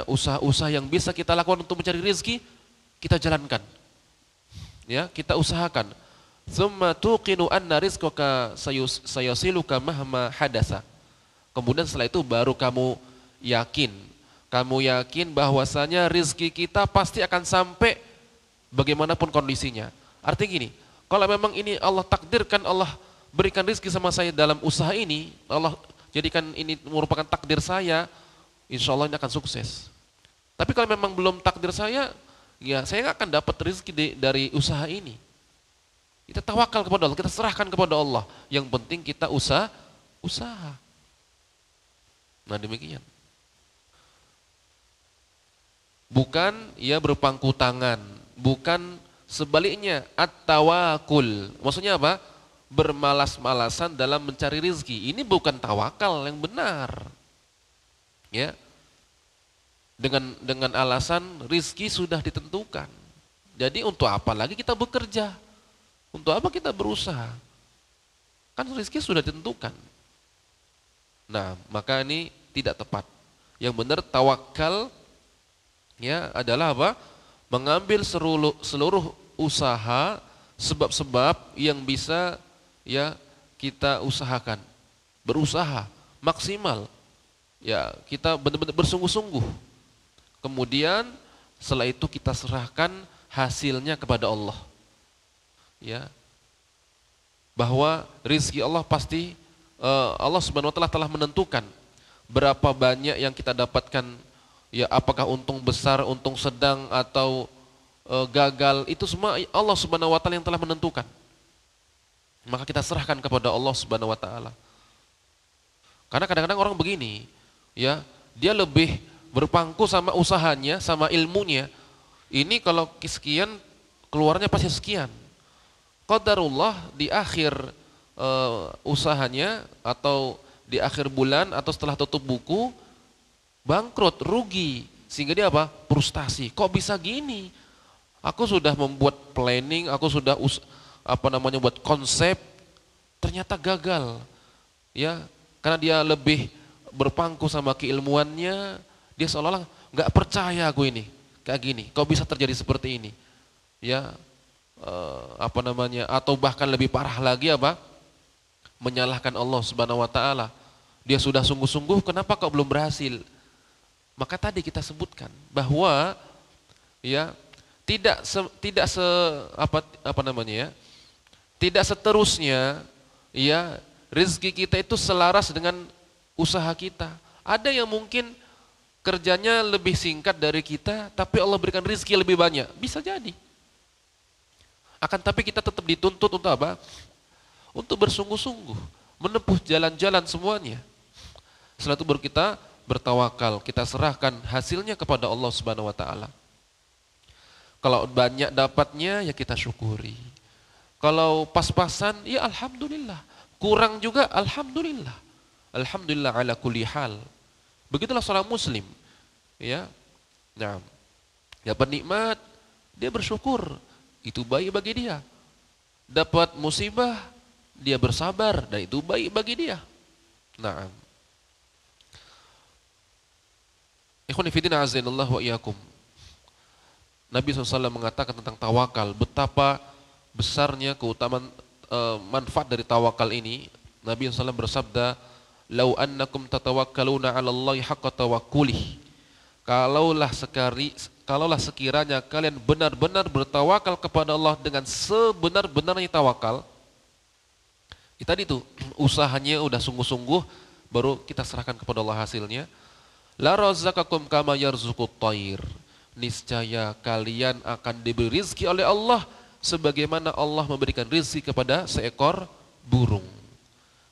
usaha-usaha yang bisa kita lakukan untuk mencari rezeki, kita jalankan. Ya, kita usahakan. Tsumma tuqinu anna rizqaka sayasiluka mahma hadasa. Kemudian setelah itu baru kamu yakin bahwasanya rezeki kita pasti akan sampai bagaimanapun kondisinya. Artinya gini, kalau memang ini Allah takdirkan, Allah berikan rezeki sama saya dalam usaha ini, Allah jadikan ini merupakan takdir saya, insya Allah ini akan sukses. Tapi kalau memang belum takdir saya, ya saya nggak akan dapat rezeki dari usaha ini. Kita tawakal kepada Allah, kita serahkan kepada Allah. Yang penting kita usaha. Nah, demikian. Bukan berpangku tangan, bukan sebaliknya, at-tawakul. Maksudnya apa? Bermalas-malasan dalam mencari rezeki. Ini bukan tawakal yang benar. Ya. Dengan alasan rezeki sudah ditentukan. Jadi untuk apa lagi kita bekerja? Untuk apa kita berusaha? Kan rezeki sudah ditentukan. Nah, maka ini tidak tepat. Yang benar tawakal adalah apa? Mengambil seluruh usaha, sebab-sebab yang bisa kita usahakan, berusaha maksimal, kita benar-benar bersungguh-sungguh. Kemudian setelah itu kita serahkan hasilnya kepada Allah. Ya. Bahwa rizki Allah pasti Allah Subhanahu wa taala telah menentukan berapa banyak yang kita dapatkan, ya apakah untung besar, untung sedang atau gagal, itu semua Allah Subhanahu wa taala yang telah menentukan. Maka kita serahkan kepada Allah Subhanahu wa taala. Karena kadang-kadang orang begini, ya, dia lebih berpangku sama usahanya, sama ilmunya. Ini kalau sekian keluarnya pasti sekian. Qadarullah di akhir usahanya atau di akhir bulan atau setelah tutup buku bangkrut, rugi, sehingga dia apa? Frustasi. Kok bisa gini? Aku sudah membuat planning, aku sudah buat konsep, ternyata gagal. Ya, karena dia lebih berpangku sama keilmuannya, dia seolah-olah nggak percaya aku ini kayak gini. Kok bisa terjadi seperti ini? Ya, atau bahkan lebih parah lagi apa? Menyalahkan Allah Subhanahu wa taala. Dia sudah sungguh-sungguh, kenapa kok belum berhasil? Maka tadi kita sebutkan bahwa ya tidak seterusnya ya rezeki kita itu selaras dengan usaha kita. Ada yang mungkin kerjanya lebih singkat dari kita, tapi Allah berikan rezeki lebih banyak. Bisa jadi. Akan tapi kita tetap dituntut untuk apa? Untuk bersungguh-sungguh, menempuh jalan-jalan semuanya. Setelah itu baru kita bertawakal, kita serahkan hasilnya kepada Allah Subhanahu wa taala. Kalau banyak dapatnya ya kita syukuri. Kalau pas-pasan ya alhamdulillah. Kurang juga alhamdulillah. Alhamdulillah ala kulli hal. Begitulah seorang muslim. Ya. Nah, dapat nikmat, dia bersyukur. Itu baik bagi dia. Dapat musibah, dia bersabar dan itu baik bagi dia. Nah. Ikhwan fillah azanillah wa iyyakum. Nabi SAW mengatakan tentang tawakal, betapa besarnya keutamaan manfaat dari tawakal ini. Nabi SAW bersabda, "Lau annakum tatawakkaluna 'ala Allahi haqqa tawakkulih." Kalaulah sekiranya kalian benar-benar bertawakal kepada Allah dengan sebenar-benarnya tawakal. Tadi itu usahanya udah sungguh-sungguh, baru kita serahkan kepada Allah hasilnya. La razaqakum kama yarzuqut thair. Niscaya kalian akan diberi rizki oleh Allah sebagaimana Allah memberikan rizki kepada seekor burung.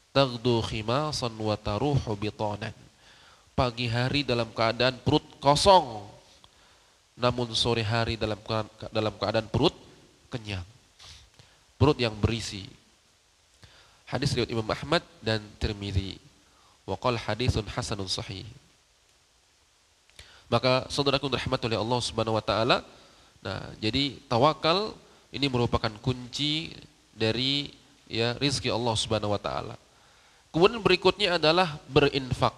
Taghdu khimasan wa taruhu bitanan. Pagi hari dalam keadaan perut kosong, namun sore hari dalam keadaan perut kenyang, perut yang berisi. Hadis riwayat Imam Ahmad dan Tirmidzi. Wa qala haditsun hasanun sahih. Maka saudaraku dirahmati oleh Allah Subhanahu wa taala, nah, jadi tawakal ini merupakan kunci dari ya rizki Allah Subhanahu wa taala. Kemudian berikutnya adalah berinfak.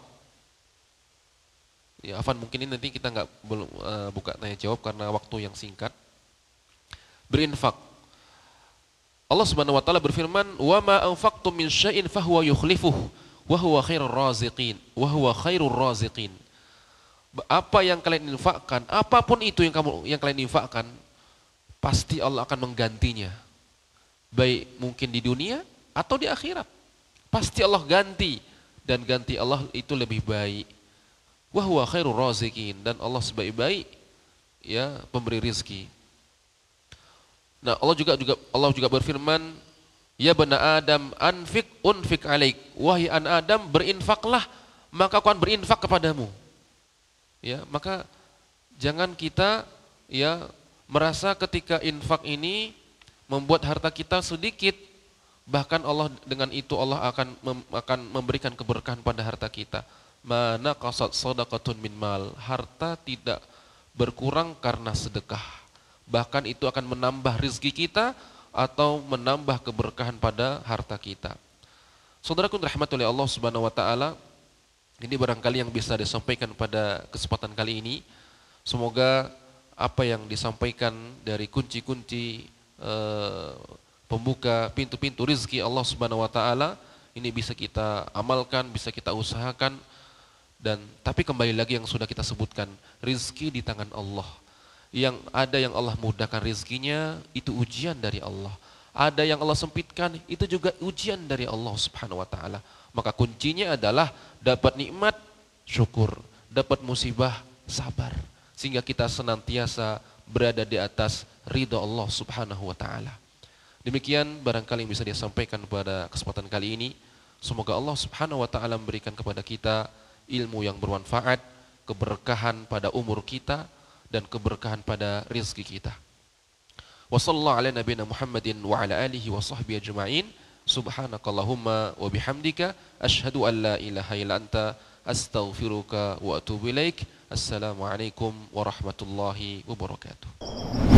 Ya, Afan mungkin ini nanti kita belum buka tanya jawab karena waktu yang singkat. Berinfak. Allah Subhanahu wa taala berfirman, "Wa ma anfaqtum min syai'in fahuwa yukhlifuh wa huwa khairur raziqin." Wa huwa khairur raziqin. Apa yang kalian infakkan, apapun itu yang kalian infakkan, pasti Allah akan menggantinya. Baik mungkin di dunia atau di akhirat. Pasti Allah ganti, dan ganti Allah itu lebih baik. Wa huwa khairur raziqin, dan Allah sebaik-baik ya pemberi rizki. Nah, Allah juga berfirman, "Ya bani Adam, unfik alaik." Wahai anak Adam, berinfaklah, maka aku akan berinfak kepadamu. Ya, maka jangan kita ya merasa ketika infak ini membuat harta kita sedikit, bahkan Allah dengan itu Allah akan memberikan keberkahan pada harta kita. Mana qasad shadaqatun min mal, harta tidak berkurang karena sedekah. Bahkan itu akan menambah rezeki kita atau menambah keberkahan pada harta kita. Saudaraku dirahmati oleh Allah Subhanahu wa taala, ini barangkali yang bisa disampaikan pada kesempatan kali ini. Semoga apa yang disampaikan dari kunci-kunci pembuka pintu-pintu rizki Allah Subhanahu wa taala ini bisa kita amalkan, bisa kita usahakan. Tapi kembali lagi yang sudah kita sebutkan, rizki di tangan Allah. Yang ada yang Allah mudahkan rezekinya, itu ujian dari Allah. Ada yang Allah sempitkan, itu juga ujian dari Allah Subhanahu wa taala. Maka kuncinya adalah dapat nikmat, syukur, dapat musibah, sabar. Sehingga kita senantiasa berada di atas ridha Allah Subhanahu wa taala. Demikian barangkali yang bisa dia sampaikan pada kesempatan kali ini. Semoga Allah Subhanahu wa taala memberikan kepada kita ilmu yang bermanfaat, keberkahan pada umur kita dan keberkahan pada rezeki kita. Wa sallallahu ala nabiyina Muhammadin wa ala alihi wa sahbihi ajma'in. Subhanakallahumma wa bihamdika asyhadu an la ilaha illa anta astaghfiruka wa atubu ilaik. Assalamualaikum warahmatullahi wabarakatuh.